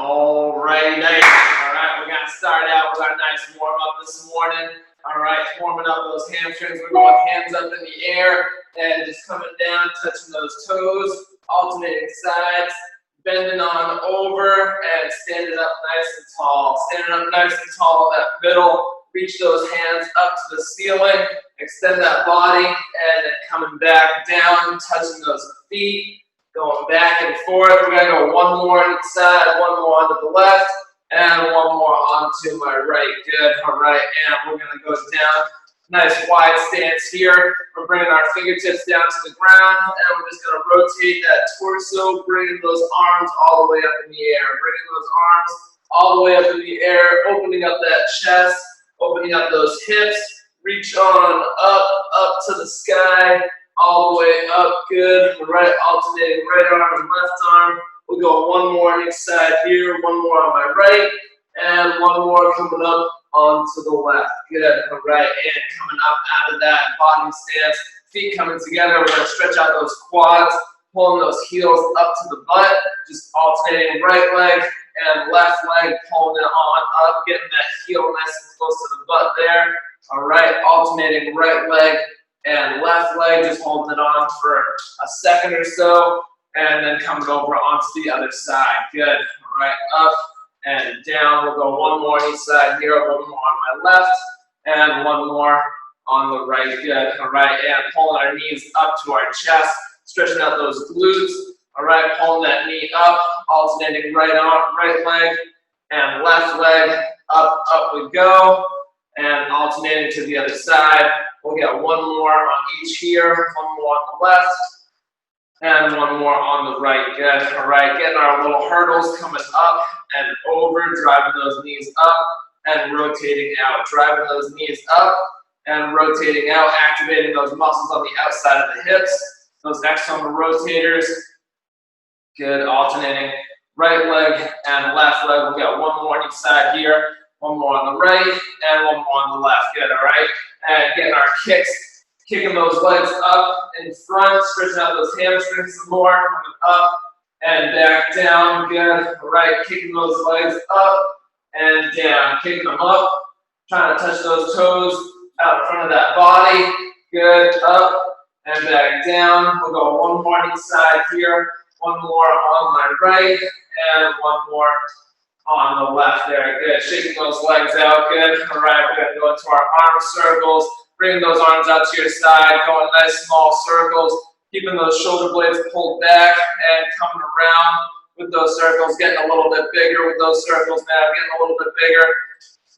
Alrighty, nice. Alright, we're gonna start out with our nice warm up this morning. Alright, warming up those hamstrings. We're going hands up in the air and just coming down, touching those toes, alternating sides, bending on over and standing up nice and tall. Standing up nice and tall in that middle. Reach those hands up to the ceiling, extend that body, and then coming back down, touching those feet. Going back and forth. We're going to go one more on each side, one more onto the left, and one more onto my right. Good. All right. And we're going to go down. Nice wide stance here. We're bringing our fingertips down to the ground, and we're just going to rotate that torso, bringing those arms all the way up in the air. Bringing those arms all the way up in the air, opening up that chest, opening up those hips. Reach on up to the sky. All the way up, good. Right, alternating right arm and left arm. We'll go one more on each side here, one more on my right, and one more coming up onto the left. Good. All right, and coming up out of that bottom stance, feet coming together. We're gonna stretch out those quads, pulling those heels up to the butt, just alternating right leg and left leg, pulling it on up, getting that heel nice and close to the butt there. All right, alternating right leg and left leg, just holding it on for a second or so, and then coming over onto the other side. Good. All right, up and down. We'll go one more on each side here, one more on my left, and one more on the right. Good. All right, and pulling our knees up to our chest, stretching out those glutes. All right, pulling that knee up, alternating right arm, right leg, and left leg. Up we go, and alternating to the other side. We'll get one more on each here, one more on the left, and one more on the right. Good. All right, getting our little hurdles coming up and over, driving those knees up and rotating out. Driving those knees up and rotating out, activating those muscles on the outside of the hips, those external rotators. Good, alternating right leg and left leg. We'll get one more on each side here, one more on the right, and one more on the left. Good, all right? And getting our kicks, kicking those legs up in front, stretching out those hamstrings some more, coming up and back down. Good, all right? Kicking those legs up and down, kicking them up, trying to touch those toes out in front of that body. Good, up and back down. We'll go one more on each side here, one more on my right, and one more on the left there. Good. Shaking those legs out. Good. All right. We're going to go into our arm circles. Bring those arms out to your side. Going nice small circles. Keeping those shoulder blades pulled back and coming around with those circles. Getting a little bit bigger with those circles now. Getting a little bit bigger.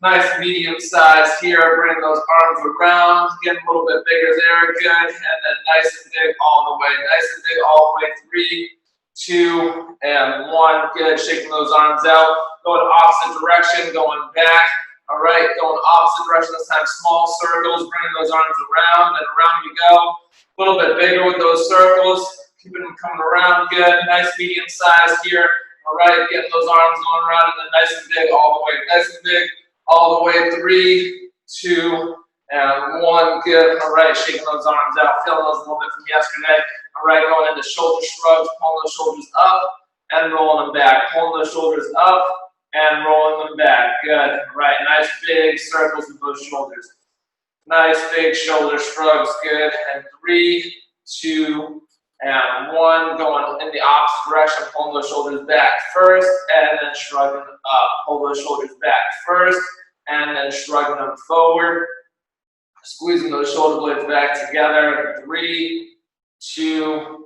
Nice medium size here. Bring those arms around. Getting a little bit bigger there. Good. And then nice and big all the way. Nice and big all the way. 3, 2, and 1. Good. Shaking those arms out. Going opposite direction, going back. All right, going opposite direction this time. Small circles, bringing those arms around, and around you go. A little bit bigger with those circles. Keeping them coming around. Good. Nice medium size here. All right, getting those arms going around, and then nice and big all the way. Nice and big all the way. 3, 2, and 1. Good. All right, shaking those arms out. Feeling those a little bit from yesterday. All right, going into shoulder shrugs, pulling those shoulders up and rolling them back. Pulling those shoulders up and rolling them back. Good. Right. Nice big circles with those shoulders. Nice big shoulder shrugs. Good. And 3, 2, and 1. Going in the opposite direction. Pulling those shoulders back first and then shrugging up. Pull those shoulders back first and then shrugging them forward. Squeezing those shoulder blades back together. 3, 2,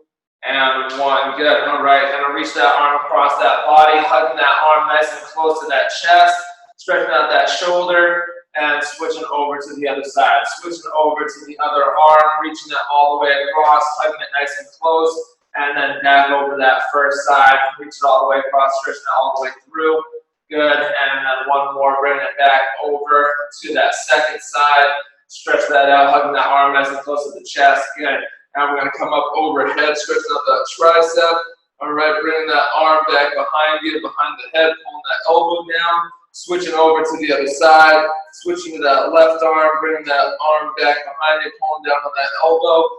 and 1. Good. All right. And I'll reach that arm across that body, hugging that arm nice and close to that chest, stretching out that shoulder, and switching over to the other side. Switching over to the other arm, reaching it all the way across, hugging it nice and close, and then back over that first side, reach it all the way across, stretching it all the way through. Good. And then one more, bringing it back over to that second side. Stretch that out, hugging that arm nice and close to the chest. Good. Now we're going to come up overhead, stretching out that tricep. All right, bringing that arm back behind you, behind the head, pulling that elbow down. Switching over to the other side, switching to that left arm, bringing that arm back behind you, pulling down on that elbow,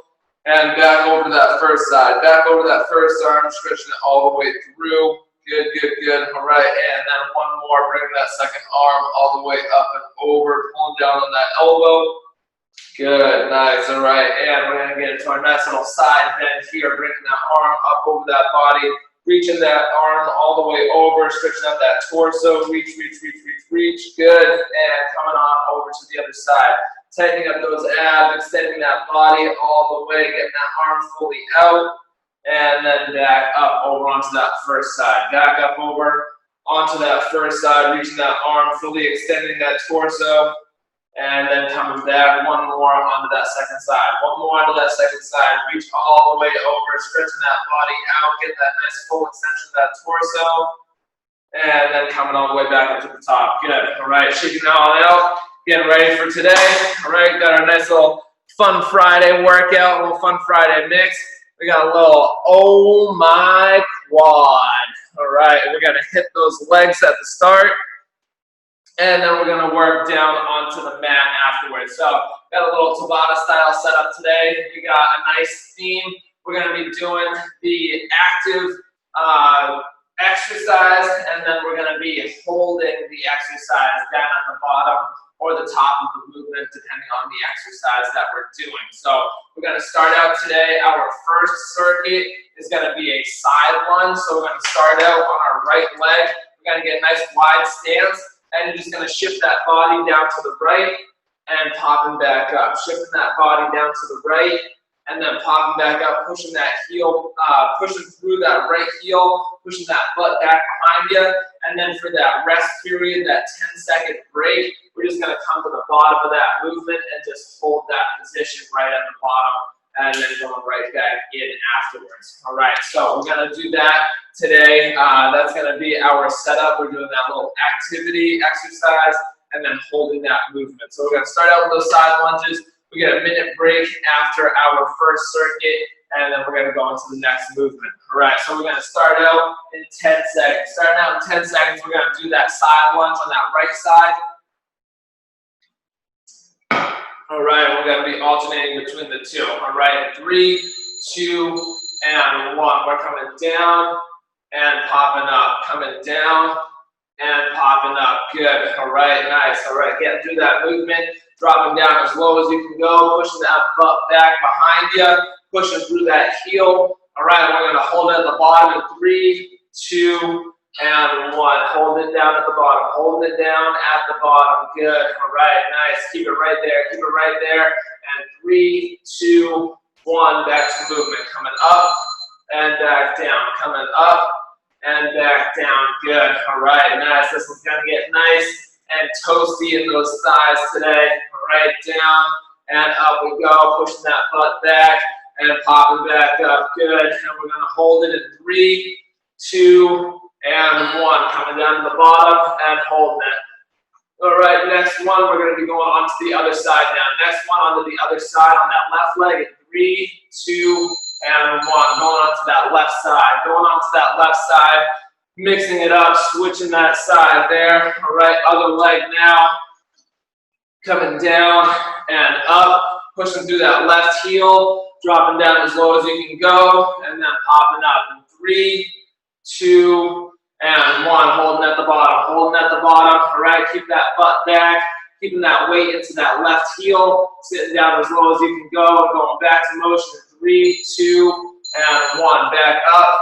and back over that first side. Back over that first arm, stretching it all the way through. Good, good, good. All right, and then one more, bringing that second arm all the way up and over, pulling down on that elbow. Good, nice, all right, and we're gonna get into our nice little side bend here, bringing that arm up over that body, reaching that arm all the way over, stretching out that torso, reach, good, and coming on over to the other side. Tightening up those abs, extending that body all the way, getting that arm fully out, and then back up over onto that first side. Back up over onto that first side, reaching that arm, fully extending that torso, and then coming back one more onto that second side. One more onto that second side, reach all the way over, stretching that body out, get that nice full extension of that torso, and then coming all the way back up to the top. Good, all right, shaking that all out, getting ready for today. All right, got our nice little fun Friday workout, a little fun Friday mix. We got a little, oh my quad. All right, we're gonna hit those legs at the start, and then we're gonna work down onto the mat afterwards. So got a little Tabata style setup today. We got a nice theme. We're gonna be doing the active exercise, and then we're gonna be holding the exercise down at the bottom or the top of the movement, depending on the exercise that we're doing. So we're gonna start out today. Our first circuit is gonna be a side lunge. So we're gonna start out on our right leg. We're gonna get a nice wide stance, and you're just gonna shift that body down to the right and popping back up. Shifting that body down to the right, and then popping back up, pushing that heel, pushing through that right heel, pushing that butt back behind you. And then for that rest period, that 10-second break, we're just gonna come to the bottom of that movement and just hold that position right at the bottom, and then going right back in afterwards. All right, so we're gonna do that today. That's gonna be our setup. We're doing that little activity exercise and then holding that movement. So we're gonna start out with those side lunges. We get a minute break after our first circuit, and then we're gonna go into the next movement. All right, so we're gonna start out in 10 seconds. Starting out in 10 seconds, we're gonna do that side lunge on that right side. All right, we're gonna be alternating between the two. All right, 3, 2, and 1. We're coming down and popping up, coming down and popping up. Good, all right, nice. All right, getting through that movement, dropping down as low as you can go, pushing that butt back behind you, pushing through that heel. All right, we're gonna hold it at the bottom in 3, 2, and 1. Hold it down at the bottom, holding it down at the bottom. Good, all right, nice. Keep it right there, keep it right there. And 3, 2, 1, back to movement. Coming up and back down, coming up and back down. Good, all right, nice. This one's gonna get nice and toasty in those thighs today. All right, down and up we go, pushing that butt back and popping back up. Good, and we're gonna hold it in 3, 2, and 1. Coming down to the bottom and holding it. All right, next one, we're gonna be going on to the other side now. Next one onto the other side on that left leg in 3, 2, and 1. Going on to that left side, going on to that left side, mixing it up, switching that side there. All right, other leg now. Coming down and up, pushing through that left heel, dropping down as low as you can go, and then popping up in 3, 2, and 1. Holding at the bottom, holding at the bottom. All right, keep that butt back, keeping that weight into that left heel, sitting down as low as you can go, and going back to motion in 3, 2, and 1. Back up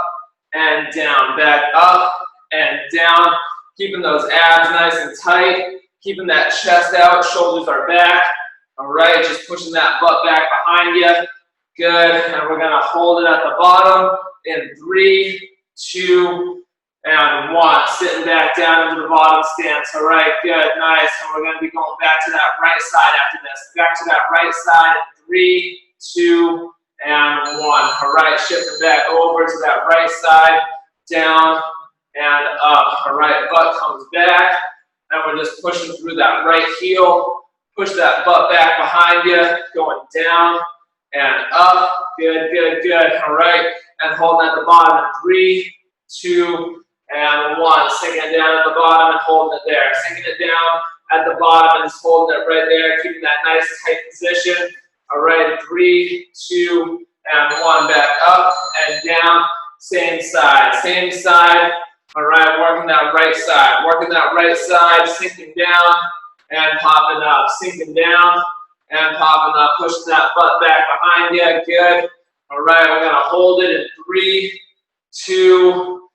and down, back up and down. Keeping those abs nice and tight, keeping that chest out, shoulders are back. All right, just pushing that butt back behind you. Good, and we're gonna hold it at the bottom in 3, 2, and 1. Sitting back down into the bottom stance. All right, good, nice. And we're gonna be going back to that right side after this. Back to that right side in 3, 2, and 1. All right, shifting back over to that right side, down and up. All right, butt comes back, and we're just pushing through that right heel. Push that butt back behind you, going down and up. Good, good, good. All right, and holding at the bottom in 3, 2, and 1. Sinking it down at the bottom and holding it there. Sinking it down at the bottom and just holding it right there, keeping that nice tight position. All right, 3, 2, and 1. Back up and down. Same side, same side. All right, working that right side, sinking down and popping up, sinking down and popping up, pushing that butt back behind you, good. All right, we're gonna hold it in 3, 2,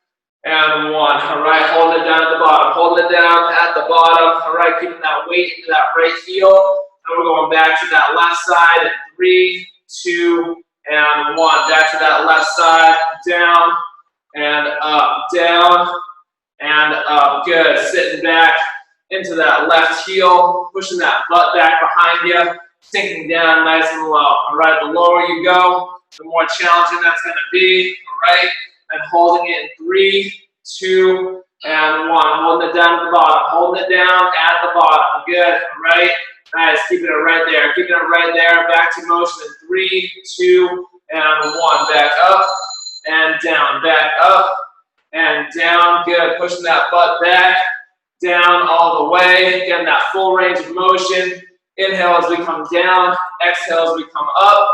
and 1. All right, hold it down at the bottom, hold it down at the bottom. All right, keeping that weight into that right heel. And we're going back to that left side in 3, 2, and 1. Back to that left side, down and up, down and up. Good, sitting back into that left heel, pushing that butt back behind you, sinking down nice and low. All right, the lower you go, the more challenging that's gonna be, all right? And holding it in 3, 2, and 1. Holding it down at the bottom, holding it down at the bottom. Good, all right? Nice, keeping it right there, keeping it right there. Back to motion in 3, 2, and 1. Back up and down, back up and down. Good, pushing that butt back, down all the way. Getting that full range of motion. Inhale as we come down, exhale as we come up.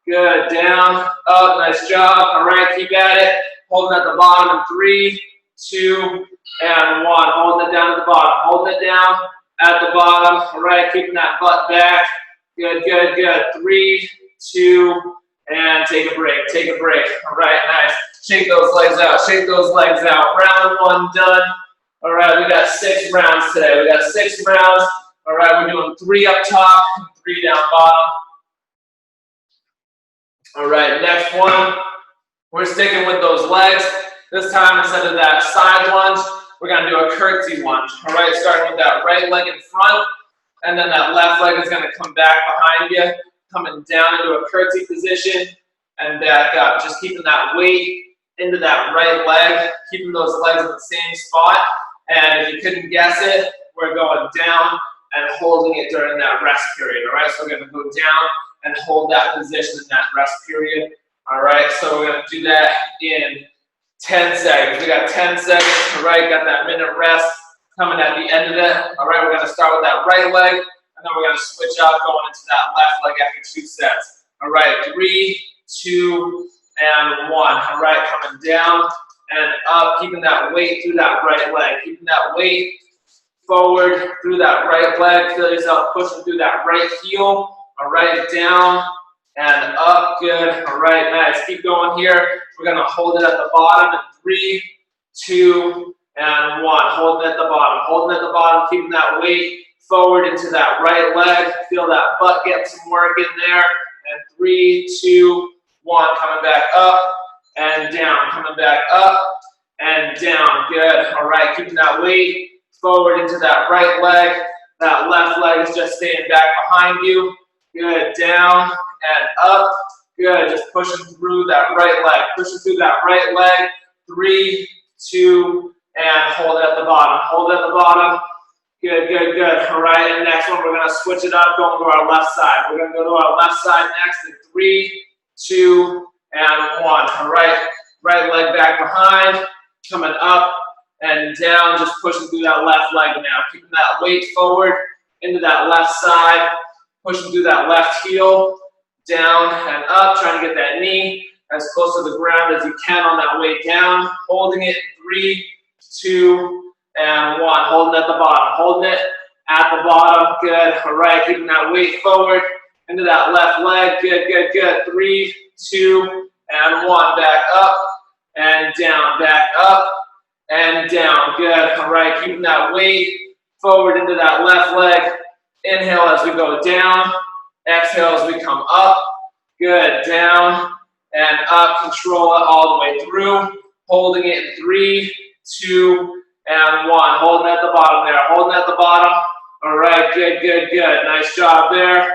Good, down, up, nice job. All right, keep at it. Holding at the bottom in 3, 2, and 1. Holding it down at the bottom, holding it down at the bottom. All right, keeping that butt back. Good, good, good. 3, 2, and take a break, take a break. All right, nice. Shake those legs out, shake those legs out. Round 1 done. All right, we got 6 rounds today. We got 6 rounds. All right, we're doing 3 up top, 3 down bottom. All right, next one. We're sticking with those legs. This time, instead of that side lunge, we're gonna do a curtsy lunge. All right, starting with that right leg in front, and then that left leg is gonna come back behind you, coming down into a curtsy position and back up. Just keeping that weight into that right leg, keeping those legs in the same spot. And if you couldn't guess it, we're going down and holding it during that rest period. All right, so we're gonna go down and hold that position in that rest period. All right, so we're gonna do that in 10 seconds. We got 10 seconds, all right, got that minute rest coming at the end of it. All right, we're gonna start with that right leg, and then we're gonna switch out going into that left leg after 2 sets. All right, 3, 2, and 1. All right, coming down and up, keeping that weight through that right leg, keeping that weight forward through that right leg. Feel yourself pushing through that right heel. All right, down and up. Good. All right, nice. Keep going here. We're gonna hold it at the bottom in 3, 2, and 1. Holding it at the bottom. Holding it at the bottom. Keeping that weight forward into that right leg. Feel that butt get some work in there. And 3, 2, 1. Coming back up and down. Coming back up and down. Good. All right, keeping that weight forward into that right leg. That left leg is just staying back behind you. Good, down and up. Good, just pushing through that right leg. Pushing through that right leg. 3, 2, and hold it at the bottom. Hold it at the bottom. Good, good, good. All right, and next one, we're gonna switch it up, going to our left side. We're gonna go to our left side next in 3, 2, and 1. All right, right leg back behind, coming up and down, just pushing through that left leg now. Keeping that weight forward into that left side, pushing through that left heel, down and up, trying to get that knee as close to the ground as you can on that way down. Holding it in 3, 2, and 1. Holding it at the bottom. Holding it at the bottom. Good. All right, keeping that weight forward into that left leg. Good, good, good. 3, 2, and 1. Back up and down. Back up and down. Good. All right, keeping that weight forward into that left leg. Inhale as we go down. Exhale as we come up. Good. Down and up. Control it all the way through. Holding it in 3, 2, and 1. Holding at the bottom there. Holding at the bottom. All right. Good, good, good. Nice job there.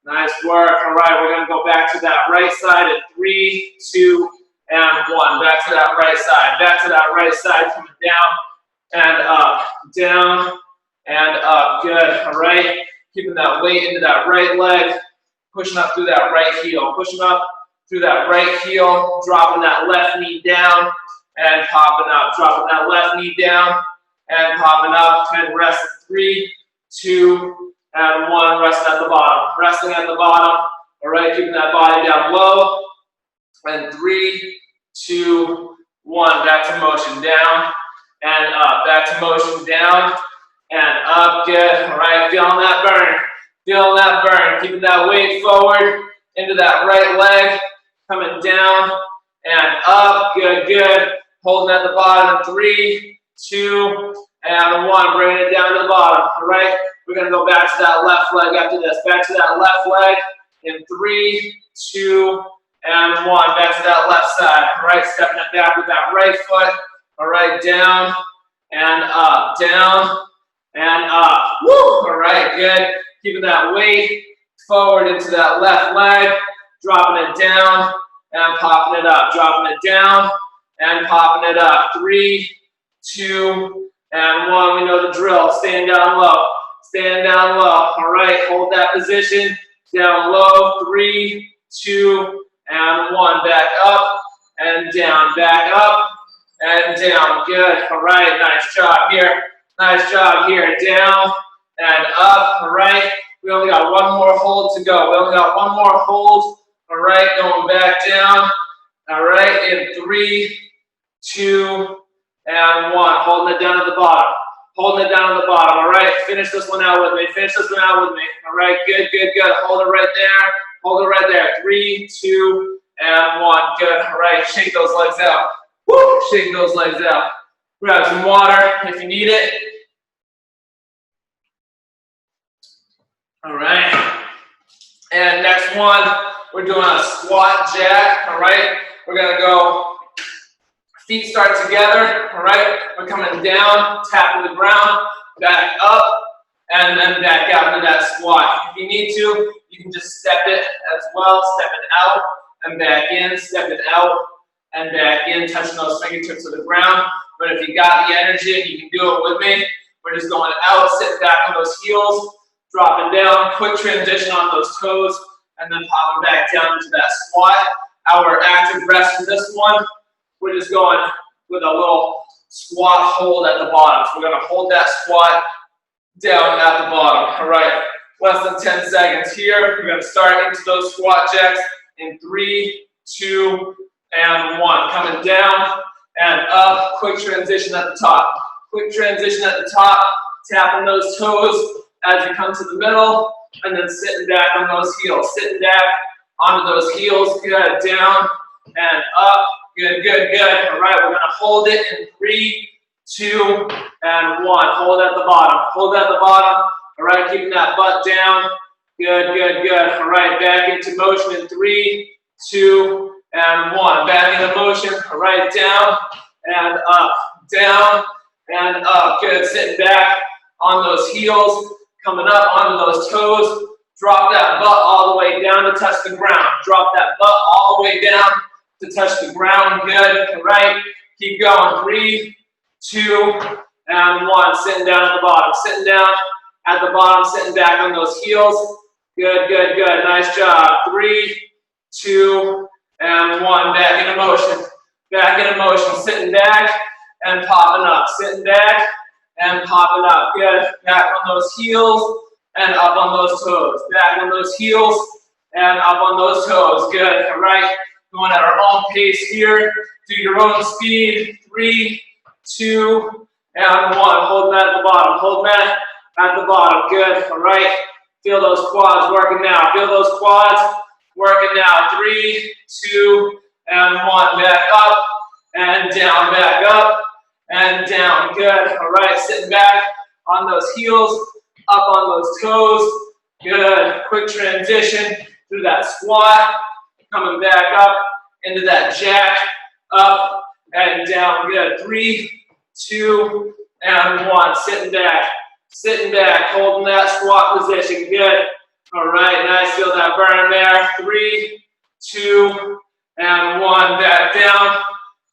Nice work. All right. We're going to go back to that right side in 3, 2, and 1. Back to that right side. Back to that right side. Coming down and up. Down and up. Good. All right. Keeping that weight into that right leg. Pushing up through that right heel. Pushing up through that right heel. Dropping that left knee down and popping up. Dropping that left knee down and popping up. And rest in 3, 2, and 1. Resting at the bottom. Resting at the bottom. All right. Keeping that body down low. And 3, 2, 1. Back to motion. Down and up. Back to motion, down and up. Good. All right, feeling that burn. Feeling that burn. Keeping that weight forward into that right leg. Coming down and up. Good, good. Holding at the bottom. 3, 2, and 1. Bringing it down to the bottom. All right, we're going to go back to that left leg after this. Back to that left leg in 3, 2, and 1. Back to that left side. All right, stepping it back with that right foot. All right, down and up. Down and up. Woo! All right, good. Keeping that weight forward into that left leg. Dropping it down and popping it up. Dropping it down and popping it up. 3, 2, and 1. We know the drill. Staying down low. Staying down low. All right, hold that position. Down low. 3, 2, and 1. Back up and down. Back up and down. Good. All right, nice job here. Nice job here. Down and up. All right. We only got one more hold to go. We only got one more hold. All right, going back down. All right, in 3, 2, and 1. Holding it down at the bottom. Holding it down at the bottom. All right, finish this one out with me. Finish this one out with me. All right, good, good, good. Hold it right there. Hold it right there. 3, 2, and 1. Good. All right, shake those legs out. Woo! Shake those legs out. Grab some water if you need it. All right. And next one, we're doing a squat jack. All right. We're going to go, feet start together. All right. We're coming down, tapping the ground, back up, and then back out into that squat. If you need to, you can just step it as well. Step it out and back in. Step it out and back in, touching those fingertips to the ground. But if you got the energy and you can do it with me, we're just going out, sitting back on those heels, dropping down, quick transition on those toes, and then popping back down into that squat. Our active rest for this one, we're just going with a little squat hold at the bottom. So we're going to hold that squat down at the bottom. All right, less than 10 seconds here. We're going to start into those squat jacks in 3, 2, and 1. Coming down and up. Quick transition at the top. Quick transition at the top. Tapping those toes as you come to the middle, and then sitting back on those heels. Sitting back onto those heels. Good. Down and up. Good, good, good. All right, we're going to hold it in 3, 2, and 1. Hold at the bottom. Hold at the bottom. All right, keeping that butt down. Good, good, good. All right, back into motion in 3, 2, and 1. Back into motion. All right, down and up. Down and up. Good. Sitting back on those heels. Coming up onto those toes. Drop that butt all the way down to touch the ground. Drop that butt all the way down to touch the ground. Good. All right. Keep going. 3, 2, and 1. Sitting down at the bottom. Sitting down at the bottom. Sitting back on those heels. Good, good, good. Nice job. 3, 2, and 1. Back into motion. Back into motion. Sitting back and popping up. Sitting back and popping up. Good. Back on those heels and up on those toes. Back on those heels and up on those toes. Good. All right. Going at our own pace here. Do your own speed. 3, 2, and 1. Hold that at the bottom. Hold that at the bottom. Good. All right. Feel those quads working now. Feel those quads working now. 3, 2, and 1. Back up and down. Back up and down. Good. All right. Sitting back on those heels, up on those toes. Good. Quick transition through that squat. Coming back up into that jack. Up and down. Good. 3, 2, and 1. Sitting back. Sitting back. Holding that squat position. Good. All right. Nice. Feel that burn there. 3, 2, and 1. Back down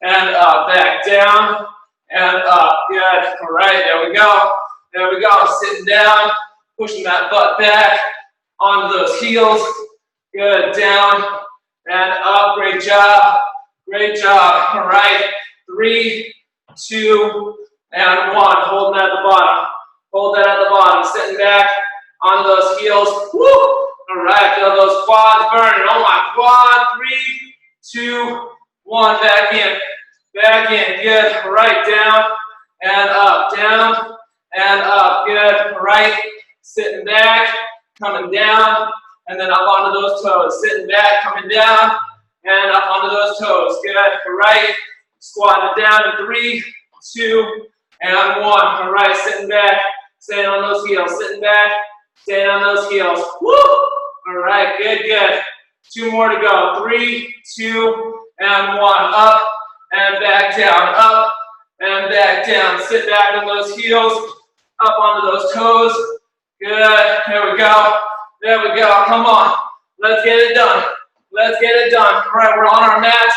and up. Back down and up. Good. All right. There we go. There we go. Sitting down. Pushing that butt back onto those heels. Good. Down and up. Great job. Great job. All right. 3, 2, and 1. Holding at the bottom. Hold that at the bottom. Sitting back onto those heels. Woo! All right. Feel those quads burning. Oh my quad. 3, 2, 1. Back in. Back in. Good. All right. Down and up, down, and up. Good. All right. Sitting back, coming down, and then up onto those toes. Sitting back, coming down, and up onto those toes. Good. All right. Squatting down in 3, 2, and 1. All right. Sitting back, staying on those heels. Sitting back, staying on those heels. Woo! All right. Good, good. 2 more to go. 3, 2, and 1. Up and back down. Up and back down. Sit back on those heels. Up onto those toes. Good. There we go. There we go. Come on. Let's get it done. Let's get it done. All right, we're on our mats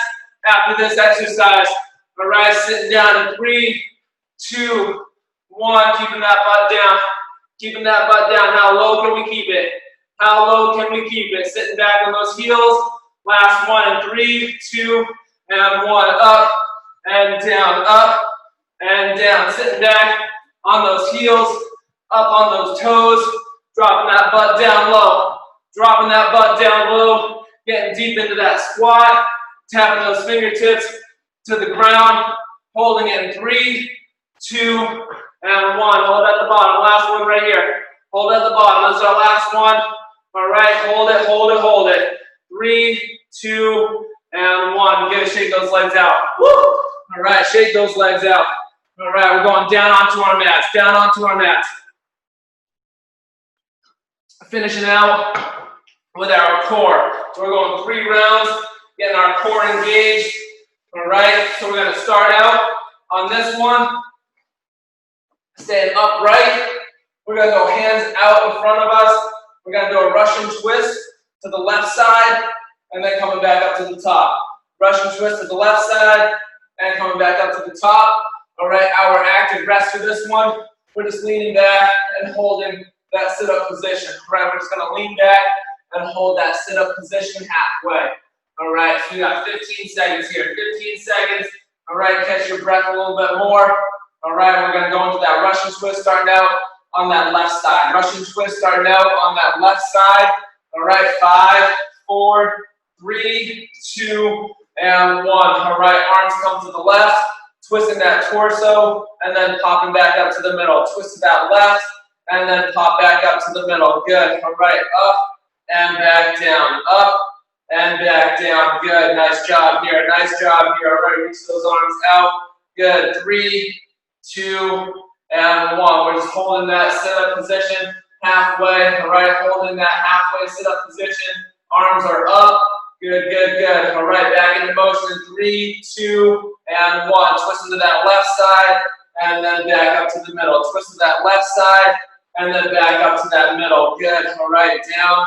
after this exercise. All right, sitting down in 3, 2, 1. Keeping that butt down. Keeping that butt down. How low can we keep it? How low can we keep it? Sitting back on those heels. Last one in 3, 2, and 1. Up and down. Up and down. Sitting back on those heels. Up on those toes. Dropping that butt down low. Dropping that butt down low. Getting deep into that squat. Tapping those fingertips to the ground. Holding it in 3, 2, and 1. Hold at the bottom. Last one right here. Hold at the bottom. This is our last one. All right. Hold it, hold it, hold it. 3, 2, and 1. Get to shake those legs out. Woo! All right. Shake those legs out. All right. We're going down onto our mats. Down onto our mats. Finishing out with our core. So we're going 3 rounds, getting our core engaged. All right, so we're going to start out on this one, staying upright. We're going to go hands out in front of us. We're going to do a Russian twist to the left side, and then coming back up to the top. Russian twist to the left side, and coming back up to the top. All right, our active rest for this one, we're just leaning back and holding that sit-up position. All right, we're just going to lean back and hold that sit-up position halfway. All right, so we got 15 seconds here. 15 seconds. All right, catch your breath a little bit more. All right, we're going to go into that Russian twist starting out on that left side. Russian twist starting out on that left side. All right, 5, 4, 3, 2, and 1. All right, arms come to the left, twisting that torso, and then popping back up to the middle. Twist to that left, and then pop back up to the middle. Good. All right, up and back down. Up and back down. Good. Nice job here. Nice job here. All right, reach those arms out. Good. 3, 2, and 1. We're just holding that sit-up position halfway. All right, holding that halfway sit-up position. Arms are up. Good, good, good. All right, back into motion. 3, 2, and 1. Twist into that left side, and then back up to the middle. Twist to that left side, and then back up to that middle. Good. All right, down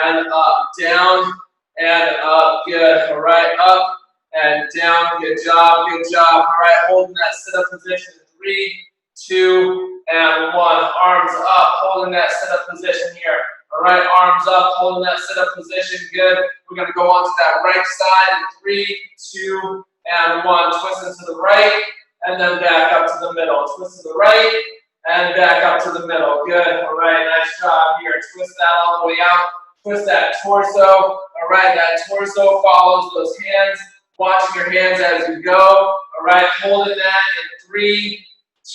and up. Down and up. Good. All right, up and down. Good job. Good job. All right, holding that sit-up position. 3, 2, and 1. Arms up, holding that sit-up position here. All right, arms up, holding that sit-up position. Good. We're going to go onto that right side in 3, 2, and 1. Twisting to the right, and then back up to the middle. Twist to the right, and back up to the middle. Good. All right, nice job here. Twist that all the way out. Twist that torso. All right, that torso follows those hands. Watching your hands as you go. All right, holding that in 3,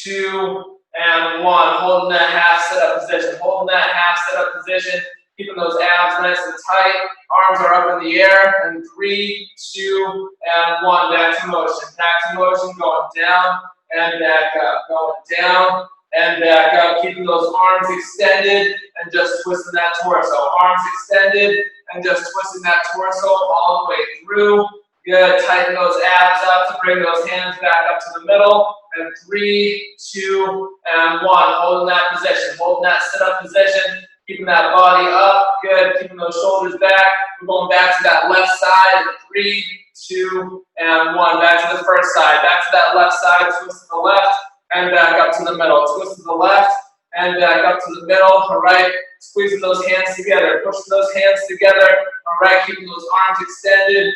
2, and 1. Holding that half sit-up position. Holding that half sit-up position. Keeping those abs nice and tight. Arms are up in the air. And 3, 2, and 1. Back to motion. Back to motion. Going down and back up. Going down and back up. Keeping those arms extended and just twisting that torso. Arms extended and just twisting that torso all the way through. Good. Tighten those abs up to bring those hands back up to the middle. And 3, 2, and 1. Holding that position. Holding that sit-up position. Keeping that body up. Good. Keeping those shoulders back. We're going back to that left side. 3, 2, and 1. Back to the first side. Back to that left side. Twist to the left. And back up to the middle. Twist to the left. And back up to the middle. All right. Squeezing those hands together. Pushing those hands together. All right. Keeping those arms extended.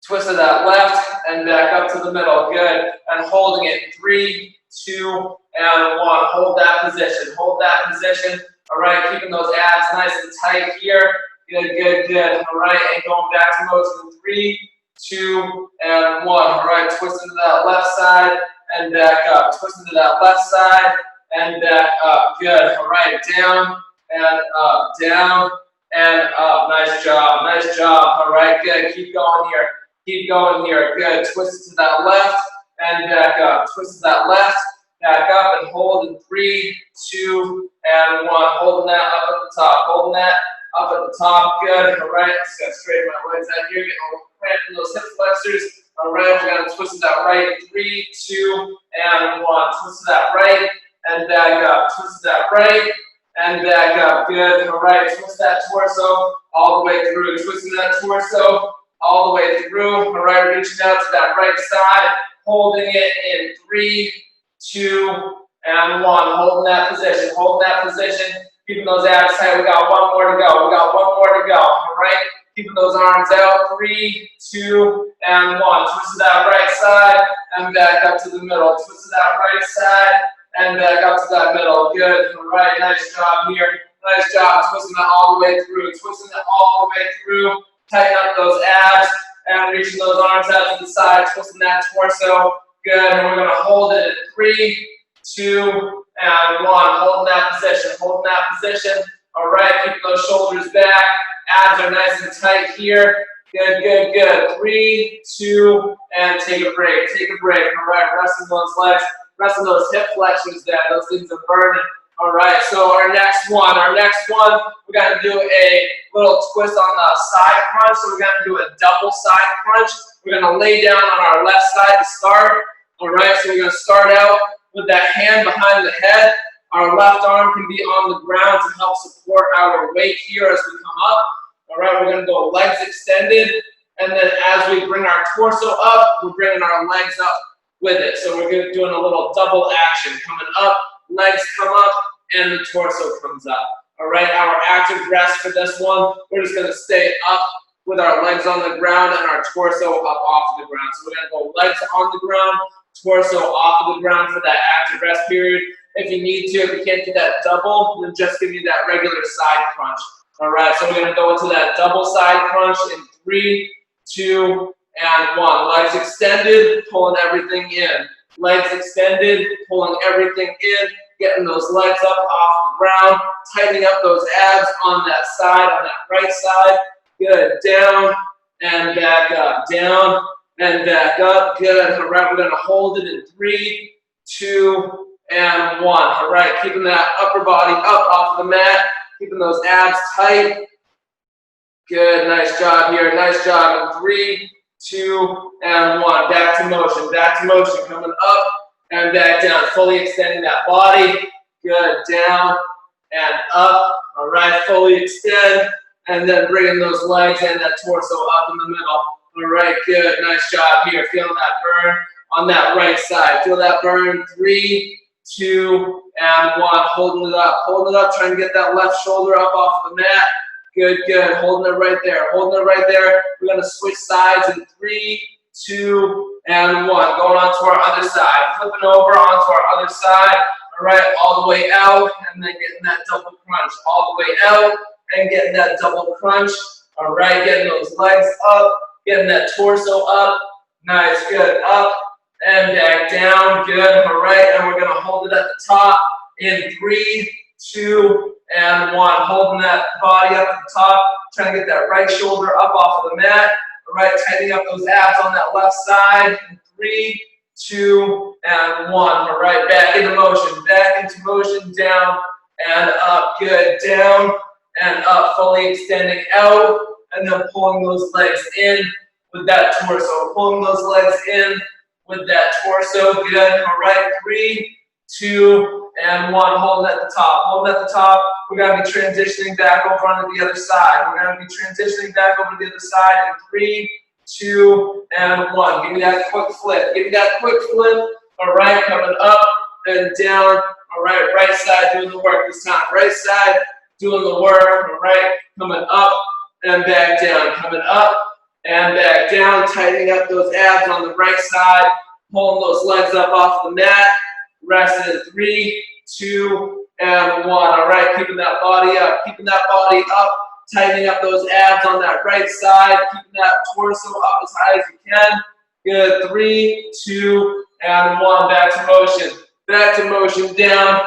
Twist to that left and back up to the middle. Good. And holding it. 3, 2, and 1. Hold that position. Hold that position. All right. Keeping those abs nice and tight here. Good, good, good. All right. And going back to motion. 3, 2, and 1. All right. Twist into that left side and back up. Twisting to that left side, and back up. Good. All right, down and up, down and up. Nice job, nice job. All right, good. Keep going here. Keep going here. Good. Twist it to that left and back up. Twist to that left, back up, and hold in 3, 2, and 1. Holding that up at the top. Holding that up at the top. Good. All right. Just gotta straighten my legs out here. Getting a little cramp in those hip flexors. All right. We're gonna twist to that right. 3, 2, and 1. Twist to that right and back up. Twist to that right and back up. Good. All right. Twist that torso all the way through. Twisting that torso all the way through. All right. Reaching out to that right side. Holding it in 3, 2, and 1. Holding that position. Holding that position. Keeping those abs tight. We got one more to go. We got one more to go. All right. Keeping those arms out. 3, 2, and 1. Twist to that right side and back up to the middle. Twist to that right side and back up to that middle. Good. All right. Nice job here. Nice job. Twisting that all the way through. Twisting that all the way through. Tighten up those abs and reaching those arms out to the side. Twisting that torso. Good. And we're going to hold it in 3, 2, and 1. Holding that position. Holding that position. All right. Keep those shoulders back. Abs are nice and tight here. Good, good, good. 3, 2, and take a break. Take a break. All right. Resting those legs. Resting those hip flexors there. Those things are burning. All right. So our next one, we're going to do a little twist on the side crunch. So we're going to do a double side crunch. We're going to lay down on our left side to start. All right. So we're going to start out with that hand behind the head. Our left arm can be on the ground to help support our weight here as we come up. All right, we're going to go legs extended, and then as we bring our torso up, we're bringing our legs up with it. So we're doing a little double action. Coming up, legs come up, and the torso comes up. All right, our active rest for this one, we're just going to stay up with our legs on the ground and our torso up off the ground. So we're going to go legs on the ground, torso off of the ground for that active rest period. If you need to, if you can't do that double, then just give me that regular side crunch. All right, so we're going to go into that double side crunch in 3, 2, and 1. Legs extended, pulling everything in. Legs extended, pulling everything in, getting those legs up off the ground, tightening up those abs on that side, on that right side. Good, down and back up, down and back up. Good, all right, we're going to hold it in 3, 2, and 1. All right, keeping that upper body up off the mat, keeping those abs tight. Good, nice job here. Nice job in 3, 2, and 1. Back to motion. Back to motion. Coming up and back down. Fully extending that body. Good, down and up. All right, fully extend, and then bringing those legs and that torso up in the middle. All right, good. Nice job here. Feeling that burn on that right side. Feel that burn. 3, 2, and 1. Holding it up. Holding it up. Trying to get that left shoulder up off the mat. Good, good. Holding it right there. Holding it right there. We're going to switch sides in 3, 2, and 1. Going on to our other side. Flipping over onto our other side. All right, all the way out, and then getting that double crunch. All the way out, and getting that double crunch. All right, getting those legs up. Getting that torso up. Nice, good. Up and back down. Good. All right, and we're going to hold it at the top in 3, 2, and 1. Holding that body up at the top. Trying to get that right shoulder up off of the mat. All right, tightening up those abs on that left side. In 3, 2, and 1. All right, back into motion. Back into motion. Down and up. Good. Down and up. Fully extending out. And then pulling those legs in with that torso. Pulling those legs in with that torso. Good. All right. 3, 2, and 1. Holding at the top. Holding at the top. We're going to be transitioning back over onto the other side. We're going to be transitioning back over to the other side in 3, 2, and 1. Give me that quick flip. Give me that quick flip. All right. Coming up and down. All right. Right side doing the work this time. Right side doing the work. All right. Coming up and back down. Coming up and back down. Tightening up those abs on the right side. Pulling those legs up off the mat. Rest in 3, 2, and 1. All right, keeping that body up. Keeping that body up. Tightening up those abs on that right side. Keeping that torso up as high as you can. Good. 3, 2, and 1. Back to motion. Back to motion. Down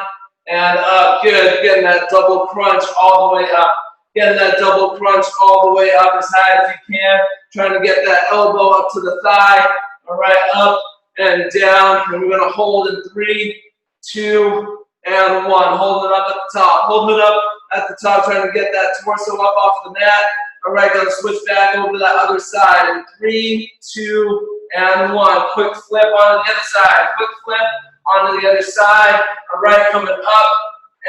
and up. Good. Getting that double crunch all the way up. Getting that double crunch all the way up as high as you can. Trying to get that elbow up to the thigh. All right, up and down. And we're going to hold in 3, 2, and 1. Holding it up at the top. Holding it up at the top. Trying to get that torso up off the mat. All right, going to switch back over to that other side. In 3, 2, and 1. Quick flip onto the other side. Quick flip onto the other side. All right, coming up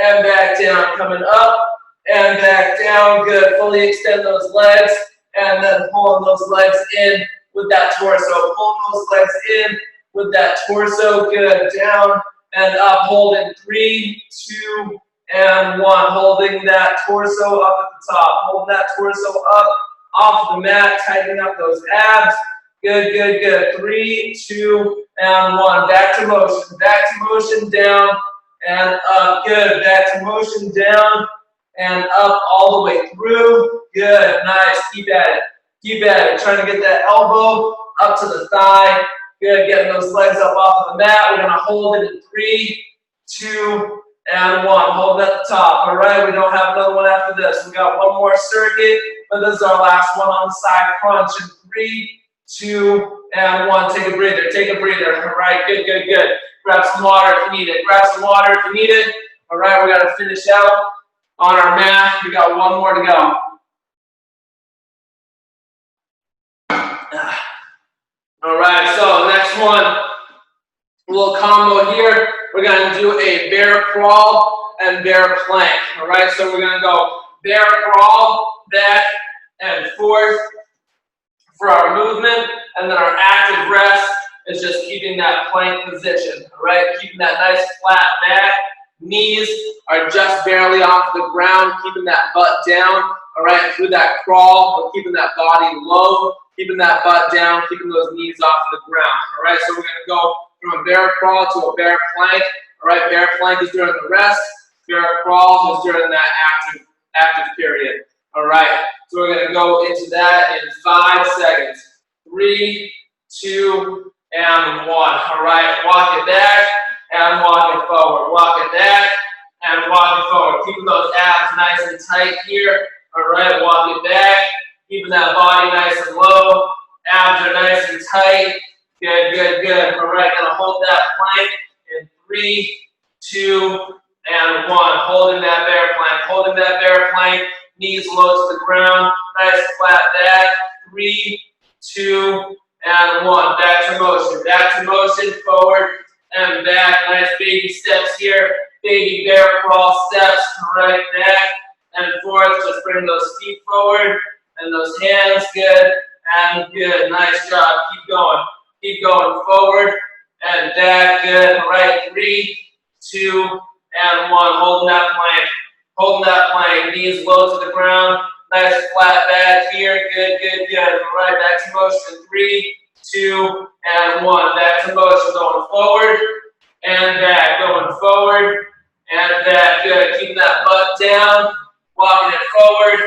and back down. Coming up and back down. Good. Fully extend those legs and then pulling those legs in with that torso. Pulling those legs in with that torso. Good. Down and up. Holding 3, 2, and 1. Holding that torso up at the top. Holding that torso up off the mat. Tightening up those abs. Good, good, good. 3, 2, and 1. Back to motion. Back to motion. Down and up. Good. Back to motion. Down and up all the way through. Good. Nice. Keep at it. Keep at it. Trying to get that elbow up to the thigh. Good. Getting those legs up off of the mat. We're going to hold it in 3, 2, and 1. Hold it at the top. All right. We don't have another one after this. We got one more circuit, but this is our last one on the side crunch. In 3, 2, and 1. Take a breather. Take a breather. All right. Good, good, good. Grab some water if you need it. Grab some water if you need it. All right. We got to finish out on our mat. We got one more to go. All right. So next one, a little combo here. We're going to do a bear crawl and bear plank. All right. So we're going to go bear crawl, back and forth for our movement, and then our active rest is just keeping that plank position, all right? Keeping that nice flat back. Knees are just barely off the ground, keeping that butt down, all right, through that crawl, but keeping that body low, keeping that butt down, keeping those knees off the ground, all right? So we're gonna go from a bear crawl to a bear plank, all right? Bear plank is during the rest, bear crawl is during that active period. All right, so we're going to go into that in 5 seconds. 3, 2, and 1. All right, walk it back and walk it forward. Walk it back and walk it forward. Keeping those abs nice and tight here. All right, walk it back. Keeping that body nice and low. Abs are nice and tight. Good, good, good. All right, going to hold that plank in 3, 2, and 1. Holding that bear plank. Holding that bear plank. Knees low to the ground, nice flat back. 3, 2, and 1. Back to motion, forward and back. Nice baby steps here. Baby bear crawl steps, right back and forth. Just bring those feet forward and those hands, good and good. Nice job. Keep going forward and back, good. All right, 3, 2, and 1. Holding that plank. Holding that plank, knees low to the ground, nice flat back here, good, good, good. All right, back to motion, 3, 2, and 1. Back to motion, going forward and back, going forward and back, good. Keeping that butt down, walking it forward,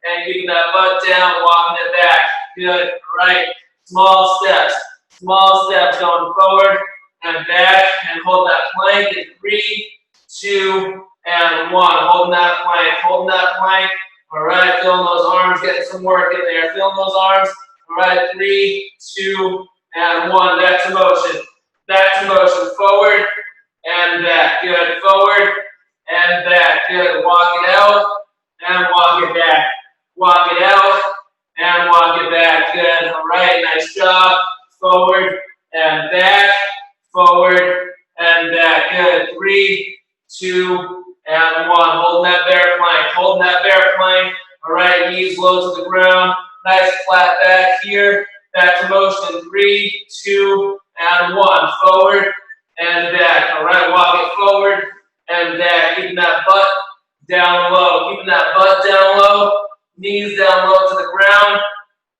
and keeping that butt down, walking it back, good. All right, small steps going forward and back, and hold that plank in 3, 2, and 1. Holding that plank. All right, feeling those arms, getting some work in there. Feeling those arms. All right, 3, 2, and 1. Back to motion. Forward and back. Good. Forward and back. Good. Walk it out and walk it back. Walk it out and walk it back. Good. All right, nice job. Forward and back. Forward and back. Good. 3, 2, and 1. Holding that bear plank. All right, knees low to the ground. Nice flat back here. Back to motion. 3, 2, and 1. Forward and back. All right, walk it forward and back. Keeping that butt down low. Knees down low to the ground.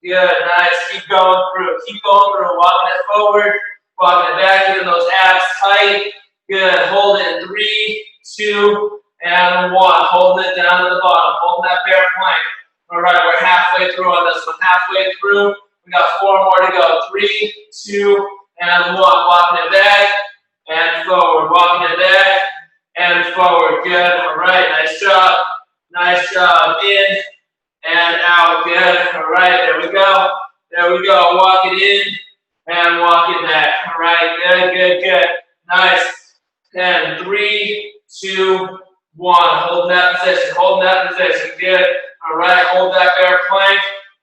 Good, nice. Keep going through. Walking it forward. Walking it back. Keeping those abs tight. Good. Hold it in 3, 2, and 1. Holding it down to the bottom. Holding that bear plank. All right, we're halfway through on this one. We got 4 more to go. 3, 2, and 1. Walking it back and forward. Walking it back and forward. Good. All right. Nice job. Nice job. In and out. Good. All right. There we go. There we go. Walk it in and walk it back. All right. Good, good, good. Nice. 10, 3, 2, 1. Hold that position. Hold that position. Good. All right. Hold that bear plank.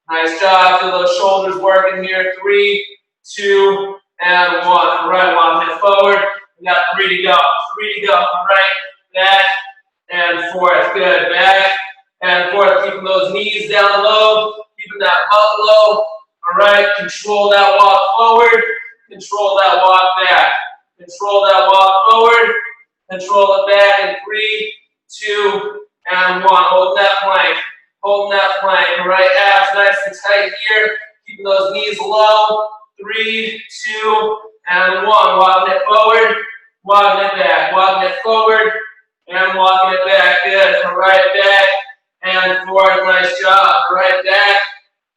Nice job. Feel those shoulders working here. 3, 2, and 1. All right. Walk it forward. We got 3 to go. 3 to go. All right. Back and forth. Good. Back and forth. Keeping those knees down low. Keeping that butt low. All right. Control that walk forward. Control that walk back. Control that walk forward. Control it back in 3, 2, and 1. Hold that plank. Holding that plank. All right. Abs nice and tight here. Keeping those knees low. 3, 2, and 1. Walking it forward. Walking it back. Walking it forward. And walking it back. Good. All right. Back and forth. Nice job. All right. Back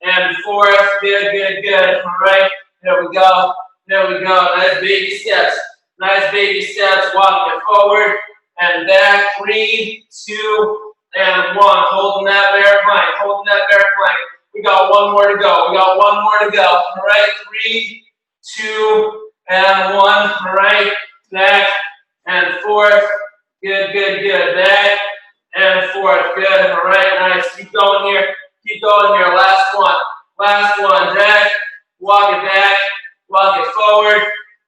and forth. Good, good, good. All right. There we go. There we go. Nice baby steps. Nice baby steps. Walking it forward and back. 3, 2, and 1. Holding that bear plank. Holding that bear plank. We got 1 more to go. We got 1 more to go. All right. 3, 2, and 1. All right. Back and forth. Good, good, good. Back and forth. Good. All right. Nice. Keep going here. Keep going here. Last one. Last one. Back. Walk it back. Walk it forward.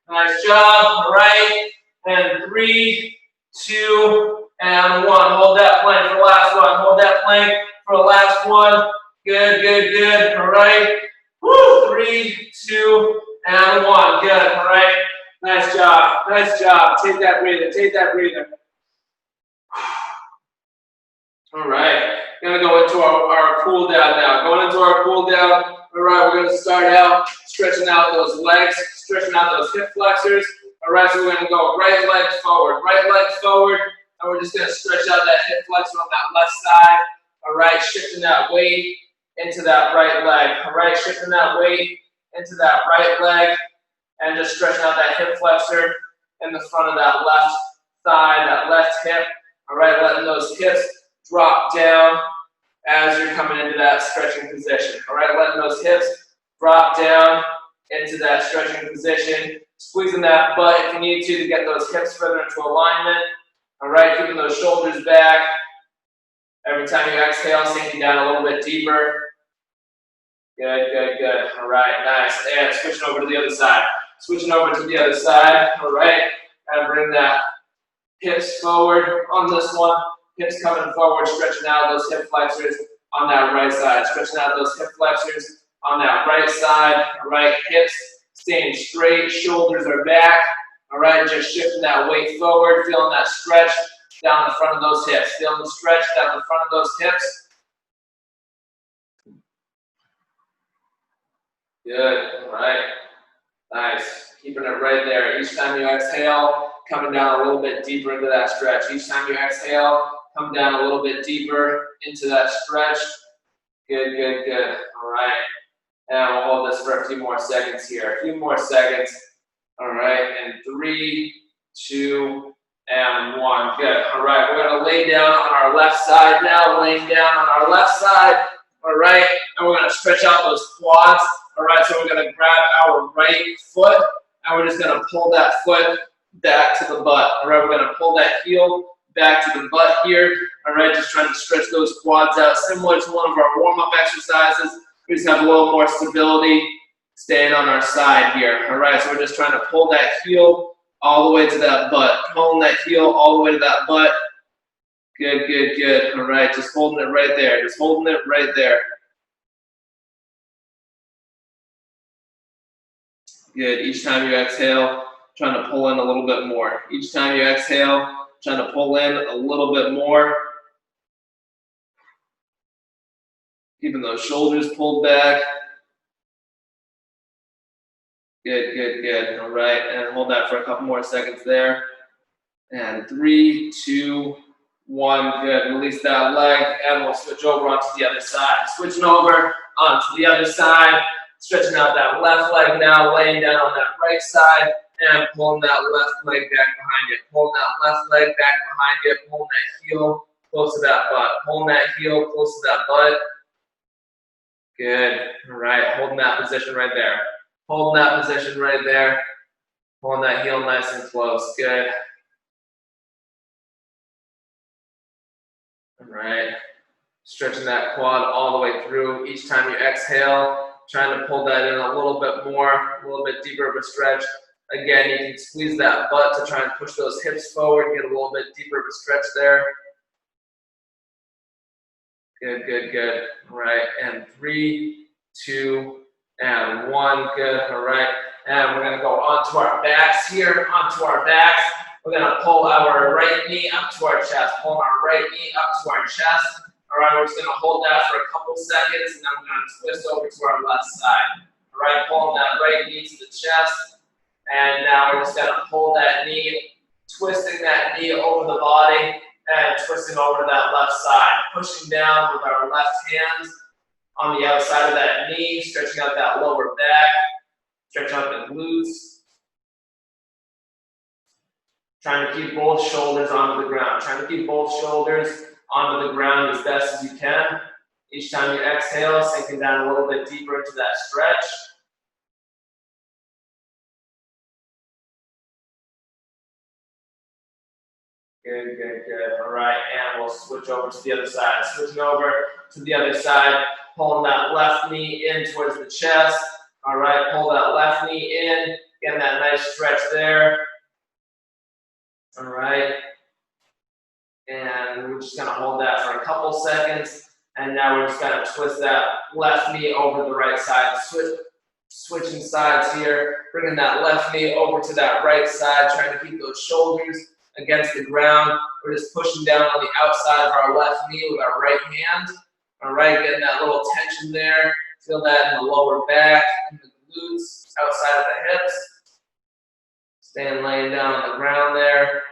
Nice job. All right. And 3, 2, and 1. Hold that plank for the last one. Hold that plank for the last one. Good, good, good. All right. Woo. 3, 2, and 1. Good. All right. Nice job. Nice job. Take that breather. Take that breather. All right. Gonna go into our cool down now. Going into our cool down. All right. We're gonna start out stretching out those legs, stretching out those hip flexors. All right. So we're gonna go right leg forward, and we're just gonna stretch out that hip flexor on that left side. All right. Shifting that weight into that right leg. All right. Shifting that weight into that right leg, and just stretching out that hip flexor in the front of that left thigh, that left hip. All right. Letting those hips drop down as you're coming into that stretching position. All right, letting those hips drop down into that stretching position. Squeezing that butt if you need to get those hips further into alignment. All right, keeping those shoulders back. Every time you exhale, sinking down a little bit deeper. Good, good, good. All right, nice. And switching over to the other side. Switching over to the other side. All right, and bring that hips forward on this one. Hips coming forward, stretching out those hip flexors on that right side. Stretching out those hip flexors on that right side. All right, hips staying straight, shoulders are back. All right, just shifting that weight forward, feeling that stretch down the front of those hips. Feeling the stretch down the front of those hips. Good, all right, nice. Keeping it right there. Each time you exhale, coming down a little bit deeper into that stretch. Each time you exhale, come down a little bit deeper into that stretch. Good, good, good. All right. And we'll hold this for a few more seconds here. A few more seconds. All right. And 3, 2, and 1. Good. All right. We're going to lay down on our left side now. Laying down on our left side. All right. And we're going to stretch out those quads. All right. So we're going to grab our right foot. And we're just going to pull that foot back to the butt. All right. We're going to pull that heel back to the butt here. All right, just trying to stretch those quads out, similar to one of our warm-up exercises. We just have a little more stability staying on our side here. All right, so we're just trying to pull that heel all the way to that butt. Pulling that heel all the way to that butt. Good, good, good. All right, just holding it right there. Just holding it right there. Good. Each time you exhale, trying to pull in a little bit more. Each time you exhale, trying to pull in a little bit more. Keeping those shoulders pulled back. Good, good, good. All right, and hold that for a couple more seconds there. And 3, 2, 1. Good. Release that leg, and we'll switch over onto the other side. Switching over onto the other side. Stretching out that left leg now, laying down on that right side, and pulling that left leg back behind you. Pulling that left leg back behind you, pulling that heel close to that butt. Pulling that heel close to that butt. Good. All right, holding that position right there. Holding that position right there. Pulling that heel nice and close. Good. All right. Stretching that quad all the way through. Each time you exhale, trying to pull that in a little bit more, a little bit deeper of a stretch. Again, you can squeeze that butt to try and push those hips forward, get a little bit deeper of a stretch there. Good, good, good. All right, and 3, 2, and 1. Good, all right. And we're gonna go onto our backs here, onto our backs. We're gonna pull our right knee up to our chest, pulling our right knee up to our chest. All right, we're just gonna hold that for a couple seconds, and then we're gonna twist over to our left side. All right, pulling that right knee to the chest. And now we're just gonna pull that knee, twisting that knee over the body, and twisting over to that left side. Pushing down with our left hand on the outside of that knee, stretching out that lower back, stretch out the glutes. Trying to keep both shoulders onto the ground. Trying to keep both shoulders onto the ground as best as you can. Each time you exhale, sinking down a little bit deeper into that stretch. Good, good, good. All right, and we'll switch over to the other side. Switching over to the other side, pulling that left knee in towards the chest. All right, pull that left knee in, getting that nice stretch there. All right, and we're just gonna hold that for a couple seconds, and now we're just gonna twist that left knee over the right side. Switching sides here, bringing that left knee over to that right side, trying to keep those shoulders against the ground. We're just pushing down on the outside of our left knee with our right hand. All right, getting that little tension there. Feel that in the lower back, in the glutes, outside of the hips. Staying laying down on the ground there.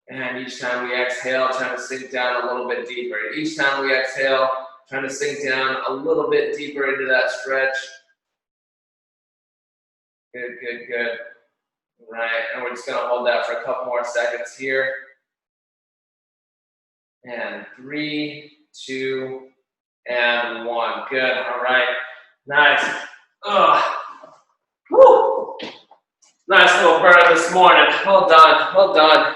And each time we exhale, trying to sink down a little bit deeper. Each time we exhale, trying to sink down a little bit deeper into that stretch. Good, good, good. Right, and we're just gonna hold that for a couple more seconds here. And 3, 2, and 1. Good, all right, nice. Woo! Nice little burn this morning. Well done, well done.